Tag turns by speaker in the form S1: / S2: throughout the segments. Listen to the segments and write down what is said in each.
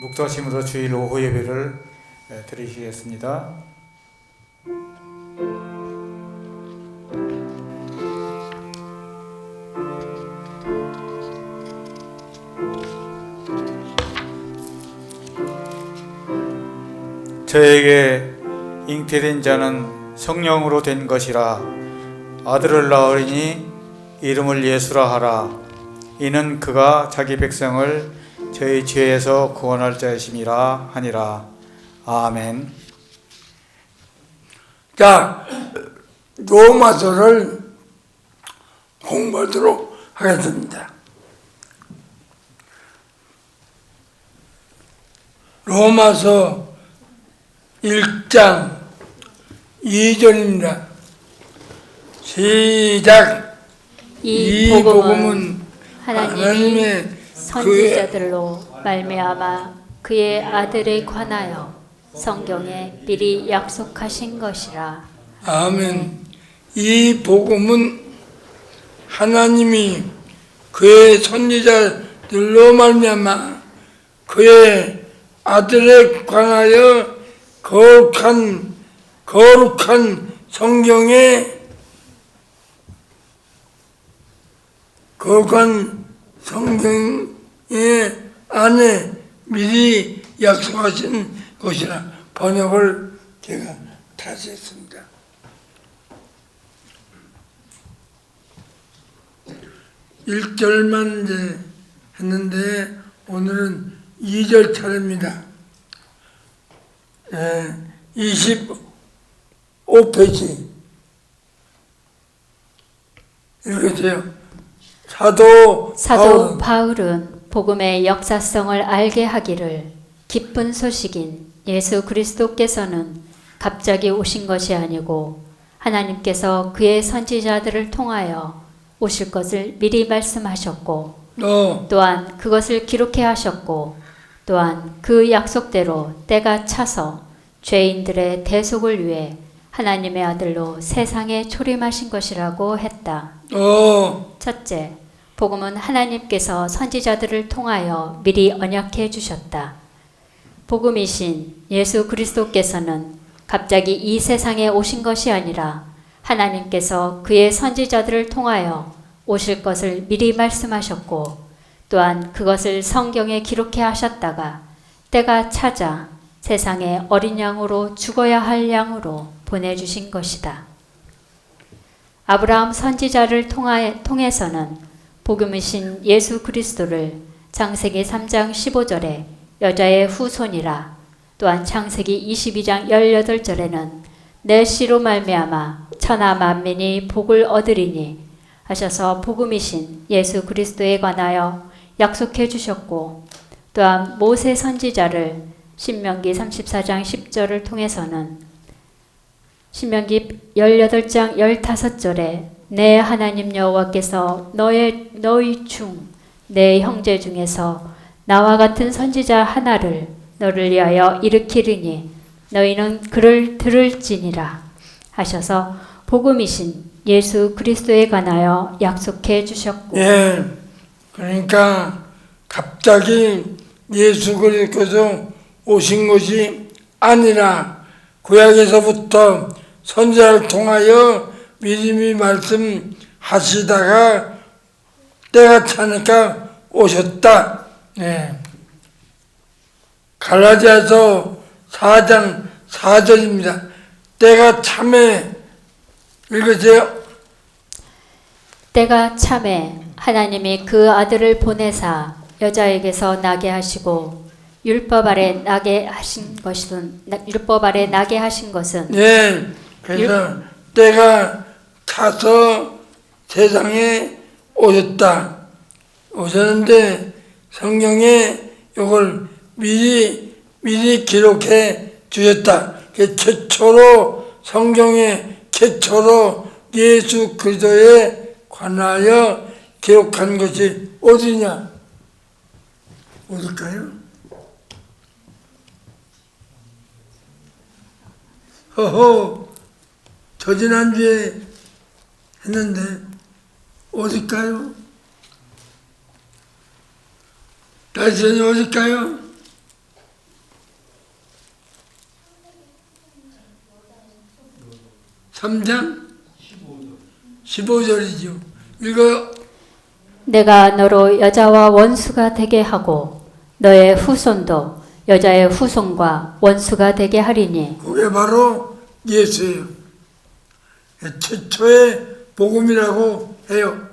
S1: 묵도심으로 주일 오후 예배를 드리시겠습니다. 저에게 잉태된 자는 성령으로 된 것이라. 아들을 낳으리니 이름을 예수라 하라. 이는 그가 자기 백성을 저희 죄에서 구원할 자이심이라 하니라. 아멘.
S2: 자, 로마서를 공부하도록 하겠습니다. 로마서 1장 2절입니다. 시작. 이 복음은 하나님의
S3: 선지자들로 말미암아 그의 아들에 관하여 성경에 미리 약속하신 것이라.
S2: 아멘. 이 복음은 하나님이 그의 선지자들로 말미암아 그의 아들에 관하여 거룩한 성경에 안에 미리 약속하신 것이라. 번역을 제가 다시 했습니다. 1절만 이제 했는데 오늘은 2절 차례입니다. 25페이지 읽으세요. 사도
S3: 바울은 복음의 역사성을 알게 하기를 기쁜 소식인 예수 그리스도께서는 갑자기 오신 것이 아니고 하나님께서 그의 선지자들을 통하여 오실 것을 미리 말씀하셨고 또한 그것을 기록해 하셨고 또한 그 약속대로 때가 차서 죄인들의 대속을 위해 하나님의 아들로 세상에 초림하신 것이라고 했다. 첫째, 복음은 하나님께서 선지자들을 통하여 미리 언약해 주셨다. 복음이신 예수 그리스도께서는 갑자기 이 세상에 오신 것이 아니라 하나님께서 그의 선지자들을 통하여 오실 것을 미리 말씀하셨고 또한 그것을 성경에 기록해 하셨다가 때가 차자 세상에 어린 양으로 죽어야 할 양으로 보내주신 것이다. 아브라함 선지자를 통해서는 복음이신 예수 그리스도를 창세기 3장 15절에 여자의 후손이라, 또한 창세기 22장 18절에는 내 씨로 말미암아 천하 만민이 복을 얻으리니 하셔서 복음이신 예수 그리스도에 관하여 약속해 주셨고, 또한 모세 선지자를 신명기 34장 10절을 통해서는 신명기 18장 15절에 내 하나님 여호와께서 너희 중 내 형제 중에서 나와 같은 선지자 하나를 너를 위하여 일으키리니 너희는 그를 들을지니라 하셔서 복음이신 예수 그리스도에 관하여 약속해 주셨고,
S2: 그러니까 갑자기 예수 그리스도께서 오신 것이 아니라 구약에서부터 선지자를 통하여 미리 말씀하시다가 때가 차니까 오셨다. 갈라디아서 4장 4절입니다. 때가 참에 읽으세요.
S3: 때가 참에 하나님이 그 아들을 보내사 여자에게서 나게 하시고 율법 아래 나게 하신 것은
S2: 그래서 때가 차서 세상에 오셨는데 성경에 이걸 미리 기록해 주셨다. 최초로 예수 그리스도에 관하여 기록한 것이 어디냐? 어딜까요? 저 지난주에 했는데 어딜까요? 다시 어딜까요? 3장 15절이죠. 읽어요.
S3: 내가 너로 여자와 원수가 되게 하고 너의 후손도 여자의 후손과 원수가 되게 하리니
S2: 그게 바로 예수예요. 최초의 복음이라고 해요.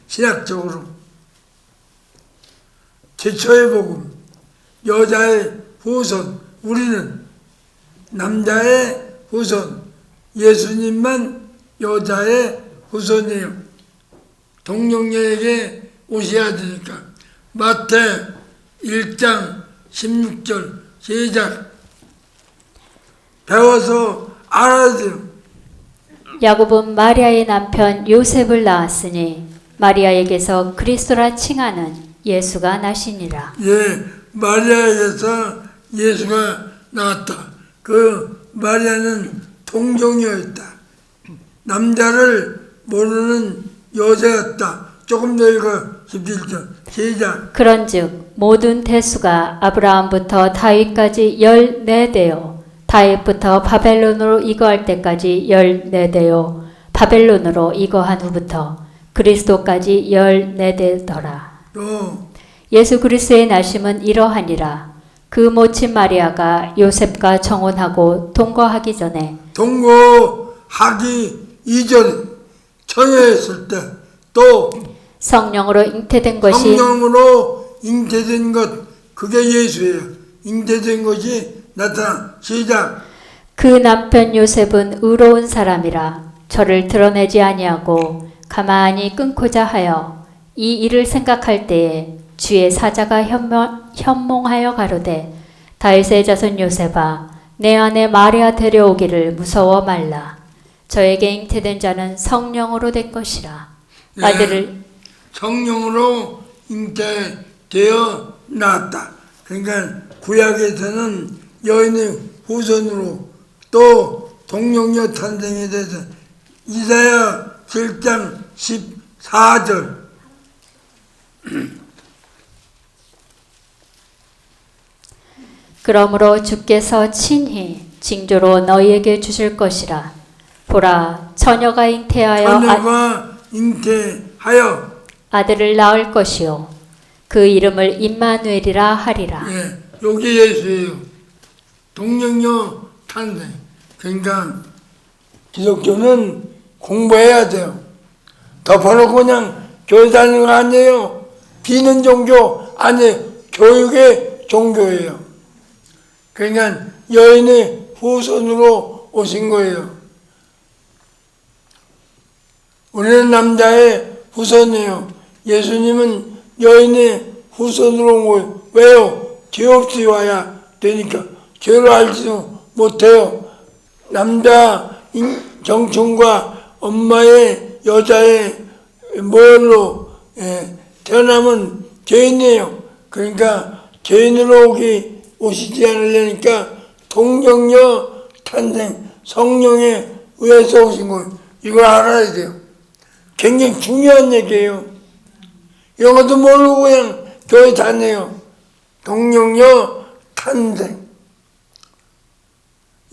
S2: 신학적으로. 최초의 복음. 여자의 후손. 우리는 남자의 후손. 예수님만 여자의 후손이에요. 동정녀에게 오셔야 되니까. 마태 1장 16절 시작. 배워서 알아야 돼요.
S3: 야곱은 마리아의 남편 요셉을 낳았으니 마리아에게서 그리스도라 칭하는 예수가 나시니라.
S2: 예, 마리아에게서 예수가 나왔다. 그 마리아는 동정녀였다. 남자를 모르는 여자였다. 조금 더 읽어 11절 시작.
S3: 그런즉 모든 대수가 아브라함부터 다윗까지 14대요 다윗부터 바벨론으로 이거할 때까지 14대요 바벨론으로 이거한 후부터 그리스도까지 14대더라.
S2: 또
S3: 예수 그리스도의 나심은 이러하니라. 그 모친 마리아가 요셉과 정혼하고 동거하기 전에
S2: 동거하기 이전 처녀였을 때 또
S3: 성령으로 잉태된 것이
S2: 성령으로 잉태된 것 그게 예수예요. 잉태된 것이 나타나 시작.
S3: 그 남편 요셉은 의로운 사람이라 저를 드러내지 아니하고 가만히 끊고자 하여 이 일을 생각할 때에 주의 사자가 현몽하여 가로되 다윗의 자손 요셉아 내 아내 마리아 데려오기를 무서워 말라. 저에게 잉태된 자는 성령으로 된 것이라. 아들을
S2: 성령으로 잉태되어 나왔다. 그러니까 구약에서는 여인의 후손으로 또 동정녀 탄생에 대해서 이사야 7장 14절
S3: 그러므로 주께서 친히 징조로 너희에게 주실 것이라. 보라 처녀가 잉태하여
S2: 처녀가 잉태하여
S3: 아들을 낳을 것이요 그 이름을 임마누엘이라 하리라.
S2: 예, 여기 예수예요. 동정녀 탄생. 그러니까 기독교는 공부해야 돼요. 덮어놓고 그냥 교회 다니는 거 아니에요. 비는 종교 아니에요. 교육의 종교예요. 그러니까 여인의 후손으로 오신 거예요. 우리는 남자의 후손이에요. 예수님은 여인의 후손으로 온 거예요. 왜요? 죄 없이 와야 되니까. 죄를 알지도 못해요. 남자 정충과 엄마의 여자의 모혈로 태어나면 죄인이에요. 그러니까 죄인으로 오시지 않으려니까 동정녀 탄생 성령에 의해서 오신 거예요. 이걸 알아야 돼요. 굉장히 중요한 얘기예요. 이런 것도 모르고 그냥 교회 다녀요. 동정녀 탄생.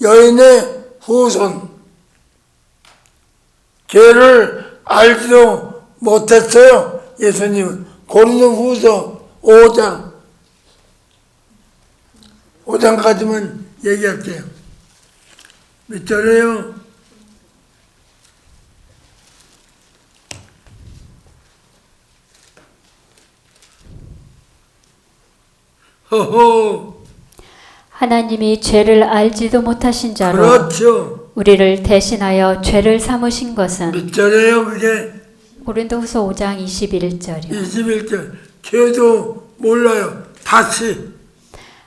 S2: 여인의 후손. 죄를 알지도 못했어요. 예수님은. 고린도후서 5장까지만 얘기할게요. 몇 절이에요? 허허.
S3: 하나님이 죄를 알지도 못하신 자로
S2: 그렇죠.
S3: 우리를 대신하여 죄를 삼으신 것은
S2: 몇 절이에요 그게?
S3: 고린도후서 5장 21절이요.
S2: 21절. 죄도 몰라요. 다시.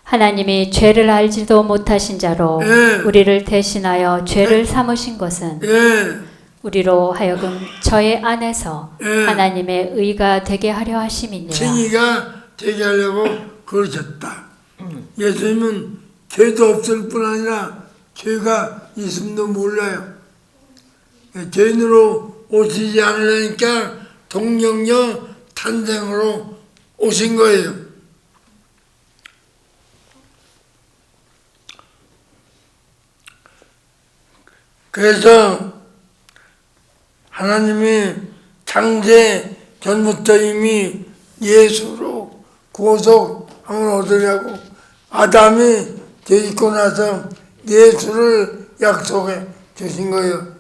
S3: 하나님이 죄를 알지도 못하신 자로
S2: 예.
S3: 우리를 대신하여 죄를 삼으신 것은
S2: 예.
S3: 우리로 하여금 저의 안에서
S2: 예.
S3: 하나님의 의가 되게 하려 하심이니라.
S2: 칭의가 되게 하려고 그러셨다. 예수님은 죄도 없을 뿐 아니라 죄가 있음도 몰라요. 죄인으로 오시지 않으려니까 동정녀 탄생으로 오신 거예요. 그래서 하나님이 창세 전부터 이미 예수로 구속함을 얻으려고 아담이 되있고 나서 예수를 약속해 주신 거예요.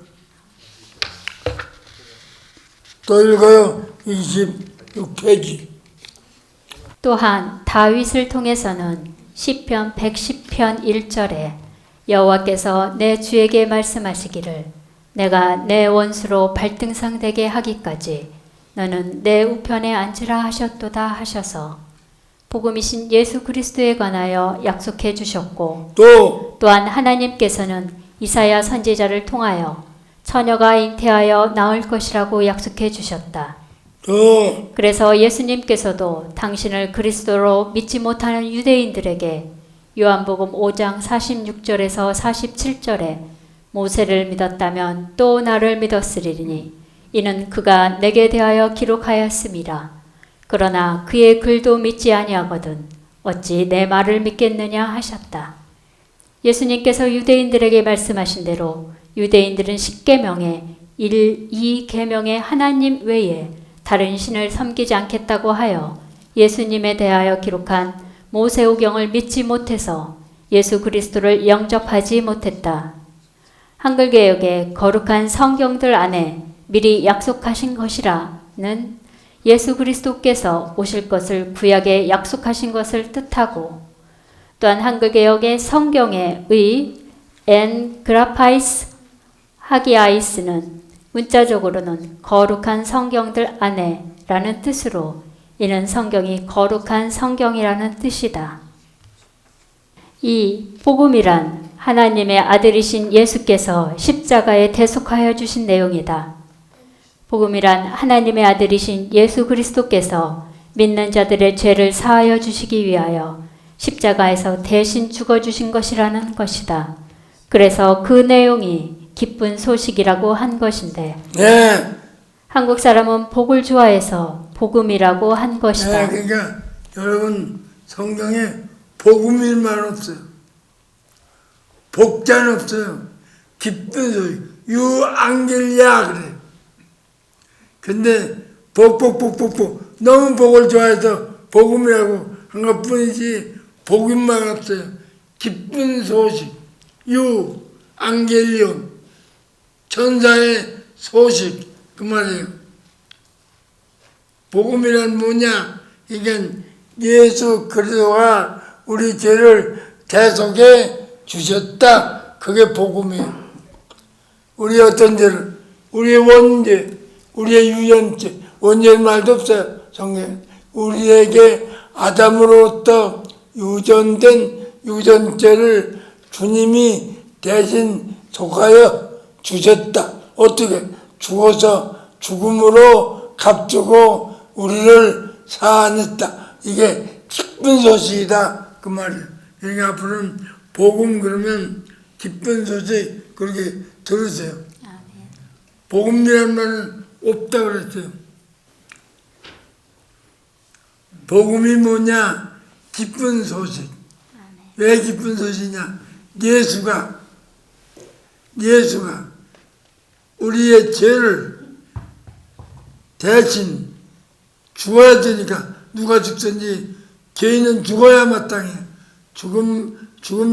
S2: 또 읽어요. 26페이지.
S3: 또한 다윗을 통해서는 시편 110편 1절에 여호와께서 내 주에게 말씀하시기를 내가 내 원수로 발등상되게 하기까지 너는 내 우편에 앉으라 하셨도다 하셔서 복음이신 예수 그리스도에 관하여 약속해 주셨고 또한 하나님께서는 이사야 선지자를 통하여 처녀가 잉태하여 나을 것이라고 약속해 주셨다. 그래서 예수님께서도 당신을 그리스도로 믿지 못하는 유대인들에게 요한복음 5장 46절에서 47절에 모세를 믿었다면 또 나를 믿었으리니 이는 그가 내게 대하여 기록하였음이라. 그러나 그의 글도 믿지 아니하거든 어찌 내 말을 믿겠느냐 하셨다. 예수님께서 유대인들에게 말씀하신 대로 유대인들은 10계명에 1, 2계명의 하나님 외에 다른 신을 섬기지 않겠다고 하여 예수님에 대하여 기록한 모세오경을 믿지 못해서 예수 그리스도를 영접하지 못했다. 한글개역의 거룩한 성경들 안에 미리 약속하신 것이라는 예수 그리스도께서 오실 것을 구약에 약속하신 것을 뜻하고 또한 한글개역의 성경의 엔 그라파이스 하기아이스는 문자적으로는 거룩한 성경들 안에 라는 뜻으로 이는 성경이 거룩한 성경이라는 뜻이다. 이 복음이란 하나님의 아들이신 예수께서 십자가에 대속하여 주신 내용이다. 복음이란 하나님의 아들이신 예수 그리스도께서 믿는 자들의 죄를 사하여 주시기 위하여 십자가에서 대신 죽어주신 것이라는 것이다. 그래서 그 내용이 기쁜 소식이라고 한 것인데 한국 사람은 복을 좋아해서 복음이라고 한 것이다.
S2: 그러니까 여러분 성경에 복음일만 없어요. 복자는 없어요. 기쁜 소식 유앙겔리아 그래요. 근데 복 너무 복을 좋아해서 복음이라고 한 것뿐이지 복음만 없어요. 기쁜 소식 유앙겔리온 천사의 소식 그 말이에요. 복음이란 뭐냐? 이건 예수 그리스도가 우리 죄를 대속해 주셨다. 그게 복음이에요. 우리 어떤 죄를, 우리의 원죄, 우리의 유전죄, 원죄는 말도 없어요. 성경에. 우리에게 아담으로부터 유전된 유전죄를 주님이 대신 속하여 주셨다. 어떻게? 죽어서 죽음으로 값주고 우리를 사하였다. 이게 기쁜 소식이다. 그 말이에요. 그러니까 앞으로는 복음 그러면 기쁜 소식 그렇게 들으세요. 복음이라는 말은 없다 그랬어요. 복음이 뭐냐? 기쁜 소식. 왜 기쁜 소식이냐? 예수가 우리의 죄를 대신 죽어야 되니까 누가 죽든지 죄인은 죽어야 마땅해. 죽음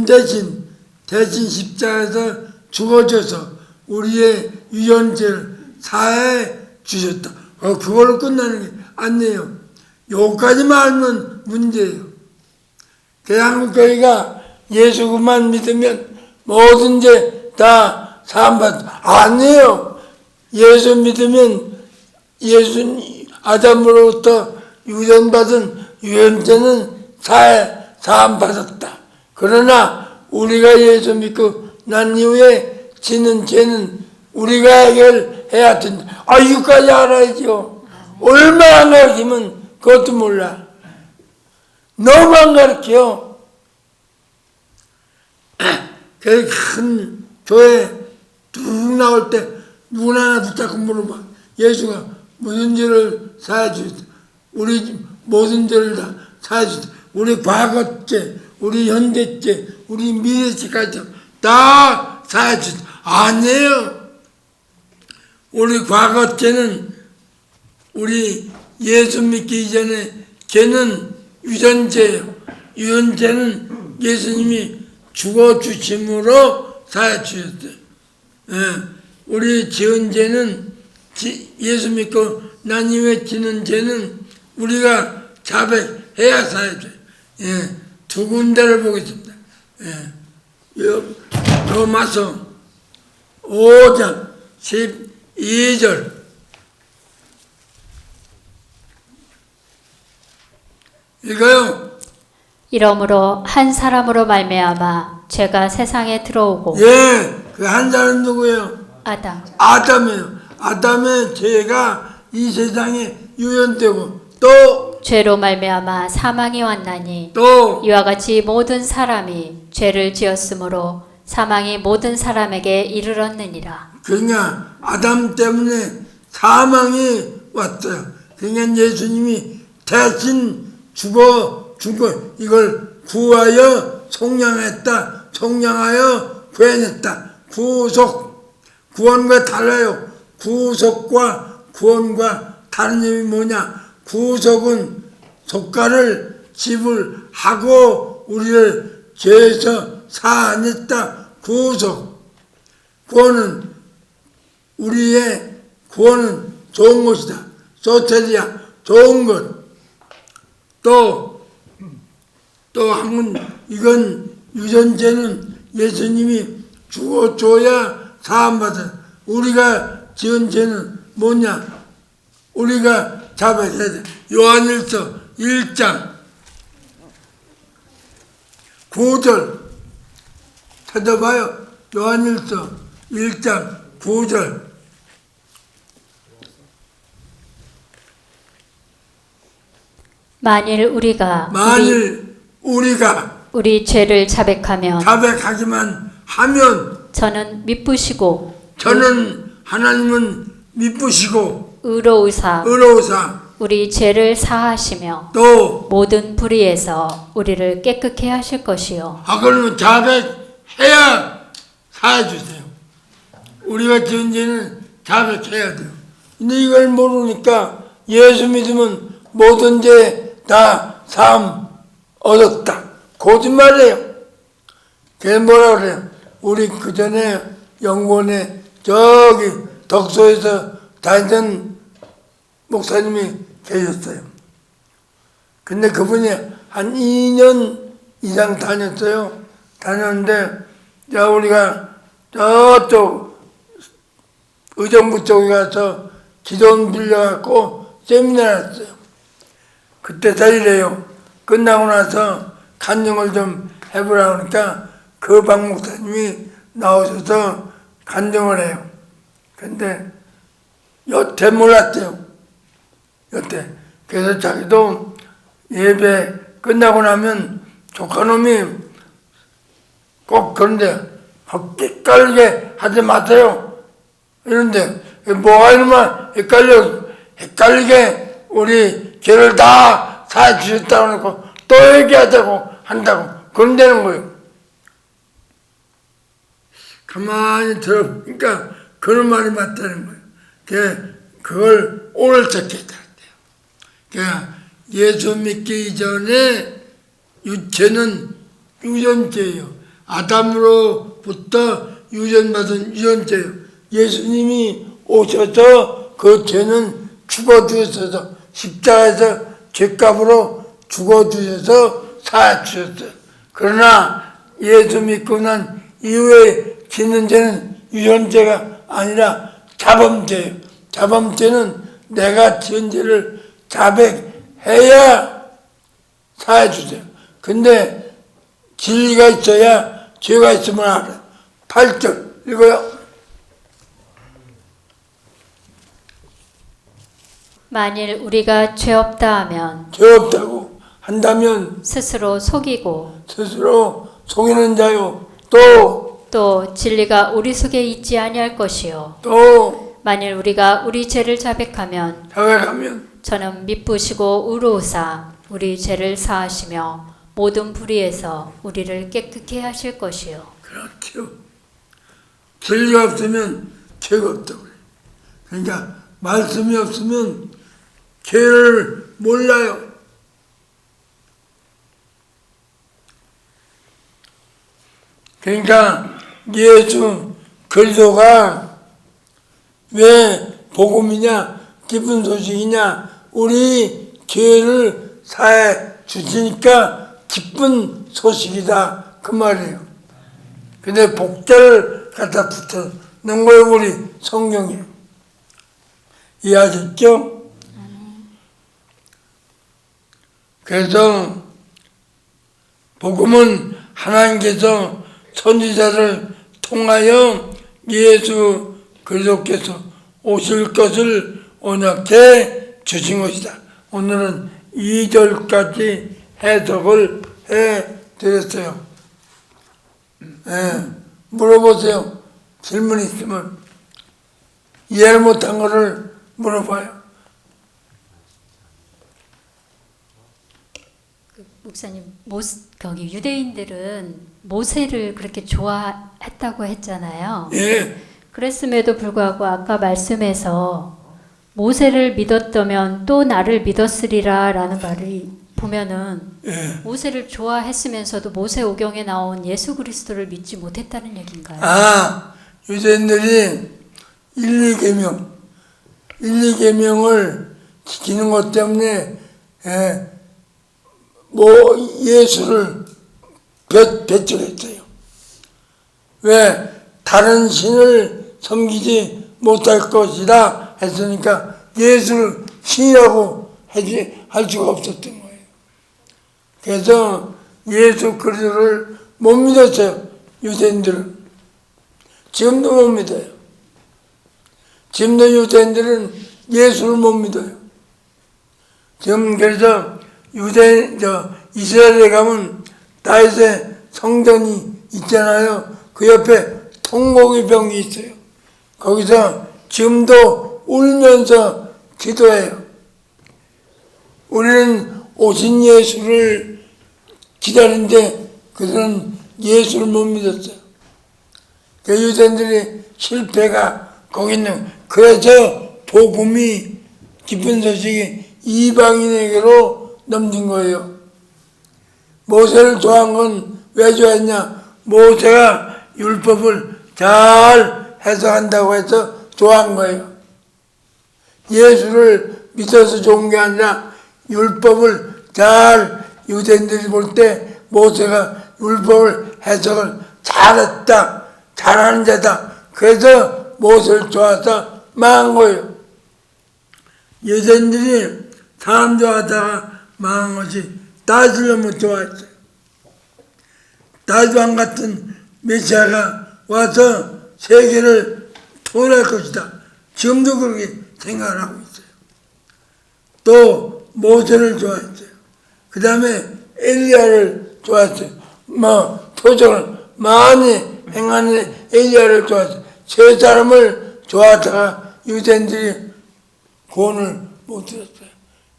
S2: 대신 십자가에서 죽어줘서 우리의 유전죄를 사해 주셨다. 그걸로 끝나는 게 아니에요. 요까지만 알면 문제예요. 한국교회가 예수 그만 믿으면 모든 죄 다 사함받다. 아니에요. 예수 믿으면 예수 아담으로부터 유전받은 유전죄는 사함받았다. 그러나 우리가 예수 믿고 난 이후에 지는 죄는 우리가 해결해야 된다. 이거까지 알아야죠. 얼마나 안 가르치면 그것도 몰라. 너무 안 가르쳐. 그 큰 교회 쭉 나올 때 누구나 하나 붙잡고 물어봐. 예수가 무슨 죄를 사해 주셨다. 우리 모든 죄를 다 사해 주셨다. 우리 과거죄, 우리 현대죄, 우리 미래죄까지 다 사해 주셨다. 아니에요. 우리 과거 죄는 우리 예수 믿기 이전에 죄는 유전죄예요. 유전죄는 예수님이 죽어주심으로 사해주셨어요. 예, 우리 지은 죄는 예수 믿고 난 이후에 지는 죄는 우리가 자백해야 사해줘요. 예, 두 군데를 보겠습니다. 예, 로마서 5장 12절 읽어요.
S3: 이러므로 한 사람으로 말미암아 죄가 세상에 들어오고
S2: 예, 그 한 사람 누구예요?
S3: 아담
S2: 아담이에요. 아담의 죄가 이 세상에 유연되고 또
S3: 죄로 말미암아 사망이 왔나니
S2: 또
S3: 이와 같이 모든 사람이 죄를 지었으므로 사망이 모든 사람에게 이르렀느니라.
S2: 그러니까 아담 때문에 사망이 왔어요. 그러니까 예수님이 대신 죽어 이걸 구하여 속량했다. 속량하여 구해냈다. 구원과 달라요. 구속과 구원과 다른 점이 뭐냐? 구속은 속가를 지불하고 우리를 죄에서 사하냈다. 구원은 우리의 구원은 좋은 것이다. 소텔이야. 좋은 것. 또 한 번 이건 유전죄는 예수님이 죽어줘야 사함받아. 우리가 지은 죄는 뭐냐? 우리가 자백해야 돼. 요한일서 1장 9절 찾아봐요. 요한일서 1장 9절
S3: 만일 우리가 우리 죄를 자백하면
S2: 자백하기만 하면
S3: 저는 미쁘시고
S2: 하나님은 미쁘시고
S3: 의로우사 우리 죄를 사하시며
S2: 또
S3: 모든 불의에서 우리를 깨끗게 하실 것이요.
S2: 그러면 자백해야 사해주세요. 우리가 지은 죄는 자백해야 돼요. 근데 이걸 모르니까 예수 믿으면 모든 죄 다 사함 얻었다. 거짓말이에요. 그게 뭐라 그래요? 우리 그 전에 영본에 저기 덕소에서 다니던 목사님이 계셨어요. 근데 그분이 한 2년 이상 다녔어요. 다녔는데 우리가 저쪽 의정부 쪽에 가서 기도원 빌려갖고 세미나를 했어요. 그때 사이래요. 끝나고 나서 간증을 좀 해보라 그러니까 그 박 목사님이 나오셔서 간증을 해요. 근데 여태 몰랐대요. 여태. 그래서 자기도 예배 끝나고 나면 조카놈이 꼭 그런데 헷갈리게 하지 마세요. 이런데 뭐가 이러면 헷갈리게 우리 죄를 다 사해주셨다고 하고 또 얘기하자고 한다고 그런다는 거예요. 가만히 들어보니까 그런 말이 맞다는 거예요. 그걸 오늘 찾게 돼요. 예수 믿기 이전에 죄는 유전죄예요. 아담으로부터 유전받은 유전죄예요. 예수님이 오셔서 그 죄는 죽어주셔서 십자가에서 죄값으로 죽어주셔서 사해주셨어요. 그러나 예수 믿고 난 이후에 짓는 죄는 유전죄가 아니라 자범죄예요. 자범죄는 내가 지은 죄를 자백해야 사해주세요. 근데 진리가 있어야 죄가 있으면 알아요. 8절 읽어요.
S3: 만일 우리가 죄 없다 하면
S2: 죄 없다고 한다면
S3: 스스로 속이고
S2: 속이는 자요.
S3: 또 진리가 우리 속에 있지 아니할 것이요.
S2: 또
S3: 만일 우리가 우리 죄를 자백하면 저는 미쁘시고 의로우사 우리 죄를 사하시며 모든 불의에서 우리를 깨끗게 하실 것이요.
S2: 그렇죠. 진리가 없으면 죄가 없다고 그래요. 그러니까 말씀이 없으면 죄를 몰라요. 그러니까 예수 그리스도가 왜 복음이냐, 기쁜 소식이냐, 우리 죄를 사해 주시니까 기쁜 소식이다 그 말이에요. 근데 복자를 갖다 붙여 놓은 거예요, 우리 성경에. 이해하셨죠? 그래서 복음은 하나님께서 선지자를 통하여 예수 그리스도께서 오실 것을 언약해 주신 것이다. 오늘은 2절까지 해석을 해드렸어요. 물어보세요. 질문 있으면. 이해를 못한 거를 물어봐요.
S3: 목사님, 거기 유대인들은 모세를 그렇게 좋아했다고 했잖아요.
S2: 예.
S3: 그랬음에도 불구하고 아까 말씀에서 모세를 믿었다면 또 나를 믿었으리라 라는 말을 보면은 모세를 좋아했으면서도 모세오경에 나온 예수 그리스도를 믿지 못했다는 얘기인가요?
S2: 유대인들이 1, 2계명을 지키는 것 때문에 예수를 배척했어요. 왜? 다른 신을 섬기지 못할 것이다 했으니까 예수를 신이라고 할 수가 없었던 거예요. 그래서 예수 그리스도를 못 믿었어요. 유대인들은. 지금도 못 믿어요. 지금도 유대인들은 예수를 못 믿어요. 지금 그래서 이스라엘에 가면 다윗의 성전이 있잖아요. 그 옆에 통곡의 병이 있어요. 거기서 지금도 울면서 기도해요. 우리는 오신 예수를 기다리는데 그들은 예수를 못 믿었어요. 그 유대인들의 실패가 거기 있는. 그래서 복음이 기쁜 소식이 이방인에게로 넘친 거예요. 모세를 좋아한 건 왜 좋아했냐? 모세가 율법을 잘 해석한다고 해서 좋아한 거예요. 예수를 믿어서 좋은 게 아니라 율법을 잘, 유대인들이 볼 때 모세가 율법을 해석을 잘했다, 잘하는 자다. 그래서 모세를 좋아해서 망한 거예요. 유대인들이 사람 좋아하다가 망한 것이 다윗을 너무 좋아했어요. 다윗왕 같은 메시아가 와서 세계를 통일할 것이다. 지금도 그렇게 생각을 하고 있어요. 또 모세를 좋아했어요. 그 다음에 엘리야를 좋아했어요. 표적을 많이 행하는 엘리야를 좋아했어요. 세 사람을 좋아하다가 유대인들이 구원을 못 들었어요.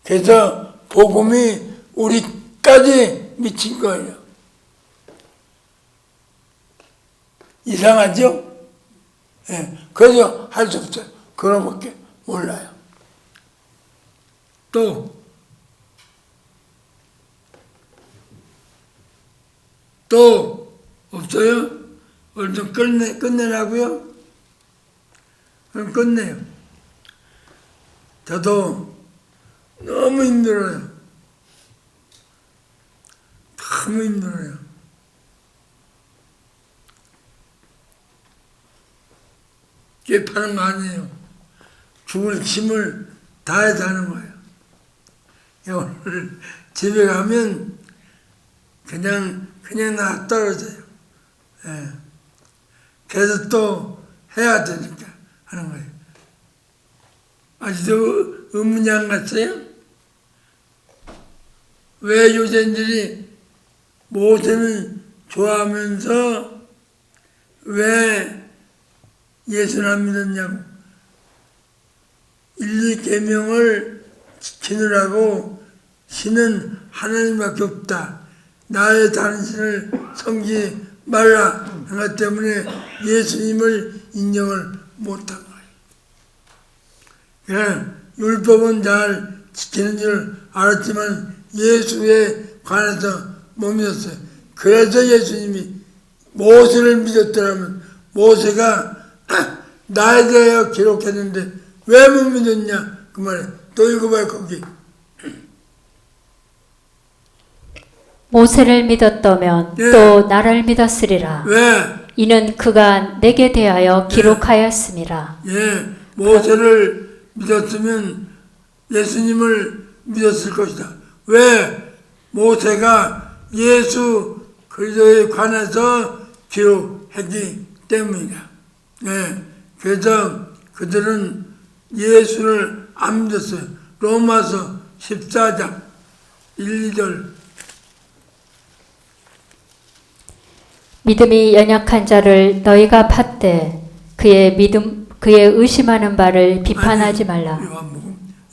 S2: 그래서 복음이 우리까지 미친 거예요. 이상하죠? 그래서 할 수 없어요. 그런 밖에 몰라요. 또 없어요? 오늘 좀 끝내라고요? 그럼 끝내요. 저도 너무 힘들어요. 너무 힘들어요. 꾀파는 거 아니에요. 죽을 힘을 다해서 하는 거예요. 오늘 집에 가면 그냥 나 떨어져요. 그래서 또 해야 되니까 하는 거예요. 아직도 의문이 안 갔어요? 왜 유대인들이 모세를 좋아하면서 왜 예수를 안 믿었냐고. 1, 2계명을 지키느라고 신은 하나님밖에 없다. 나의 다른 신을 섬기지 말라 하기 때문에 예수님을 인정을 못한 거예요. 그냥 율법은 잘 지키는 줄 알았지만 예수에 관해서 못 믿었어요. 그래서 예수님이 모세를 믿었더라면 모세가 나에 대하여 기록했는데 왜 못 믿었냐 그 말에 또 읽어봐요. 거기
S3: 모세를 믿었다면
S2: 예.
S3: 또 나를 믿었으리라.
S2: 왜?
S3: 이는 그가 내게 대하여 기록하였음이라.
S2: 예, 모세를 믿었으면 예수님을 믿었을 것이다. 왜? 모세가 예수 그리스도에 관해서 기록했기 때문이다. 예, 그래서 그들은 예수를 안 믿었어요. 로마서 14장 1, 2절.
S3: 믿음이 연약한 자를 너희가 팠되 그의 의심하는 바를 비판하지 말라.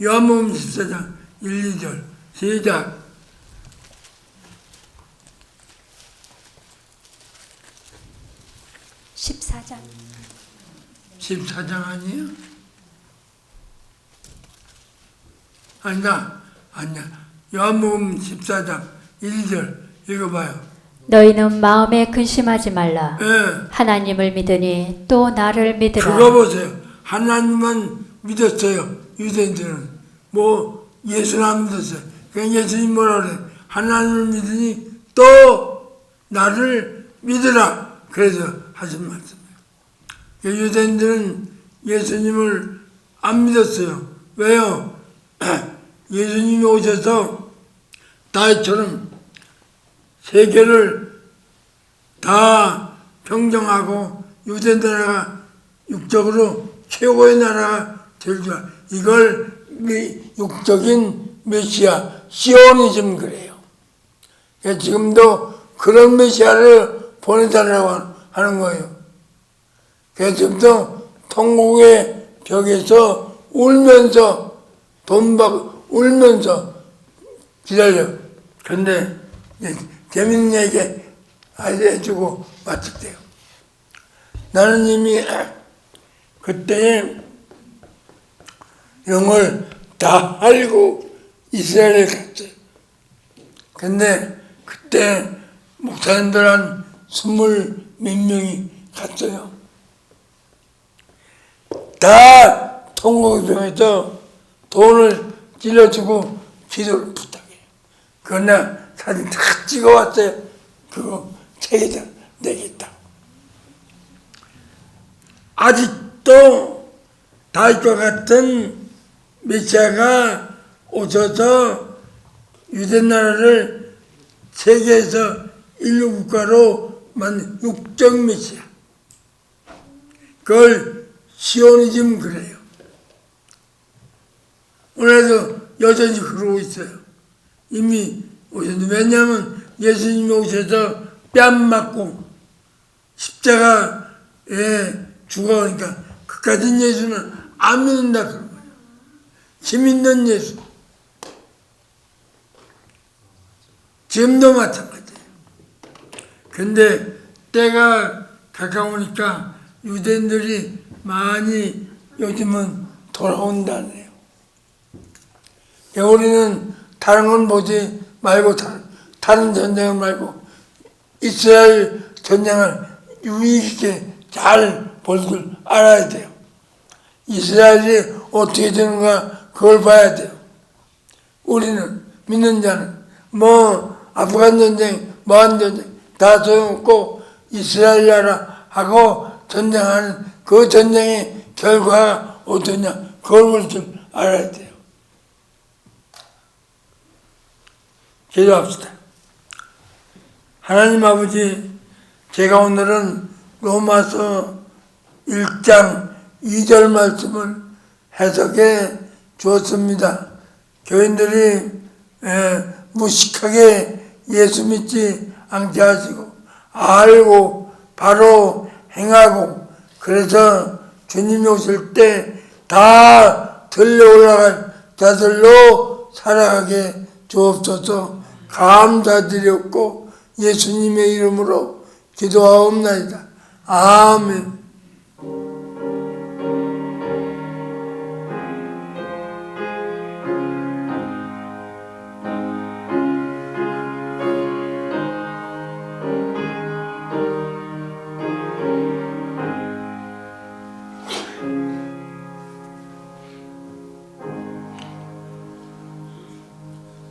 S2: 요한복음 14장 1, 2절 시작.
S3: (14장)
S2: 14장 아니에요? 아니다. 아니야. 요한복음 14장 1절 읽어봐요.
S3: 너희는 마음에 근심하지 말라.
S2: 예.
S3: 하나님을 믿으니 또 나를 믿으라.
S2: 그거 보세요. 하나님만 믿었어요. 유대인들은. 뭐 예수는 안 믿었어요. 그냥 예수님 뭐라 그래. 하나님을 믿으니 또 나를 믿으라. 그래서 하신 말씀이에요. 유대인들은 예수님을 안 믿었어요. 왜요? 예수님이 오셔서 다윗처럼 세계를 다 평정하고 유대 나라가 육적으로 최고의 나라가 될 줄 알아요. 이걸 육적인 메시아 시오니즘 그래요. 지금도 그런 메시아를 보내달라고 하는 거예요. 그래서 지금도 통곡의 벽에서 울면서 돈 받고 울면서 기다려. 그런데 재밌는 얘기 알려주고 마칠게요. 나는 이미 그때 이런 걸 다 알고 이스라엘에 갔어요. 근데 그때 목사님들 한 20몇 명이 갔어요. 다 통곡병에서 돈을 찔러주고 기도를 부탁해요. 그러나 사진 다 찍어왔어요. 그거 책에다 내겠다. 아직도 다윗과 같은 메시아가 오셔서 유대나라를 세계에서 인류 국가로 만든 육적 메시아. 그걸 시오니즘 그래요. 오늘도 여전히 그러고 있어요. 이미 오셨는데, 왜냐하면 예수님이 오셔서 뺨 맞고 십자가에 죽어가니까 그까진 예수는 안 믿는다 그런 거예요. 힘 있는 예수. 지금도 마찬가지예요. 근데 때가 가까우니까 유대인들이 많이 요즘은 돌아온다네요. 우리는 다른 건 보지 말고 다른 전쟁을 말고 이스라엘 전쟁을 유의 있게 잘 볼 줄 알아야 돼요. 이스라엘이 어떻게 되는가 그걸 봐야 돼요. 우리는 믿는 자는 뭐 아프간 전쟁, 뭐한 전쟁 다 소용없고 이스라엘 나라 하고 전쟁하는 그 전쟁의 결과가 어떠냐 그걸 볼 줄 알아야 돼요. 기도합시다. 하나님 아버지, 제가 오늘은 로마서 1장 2절 말씀을 해석해 주었습니다. 교인들이 무식하게 예수 믿지 않게 하시고 알고 바로 행하고 그래서 주님이 오실 때 다 들려 올라간 자들로 살아가게 주옵소서. 감사드렸고 예수님의 이름으로 기도하옵나이다. 아멘.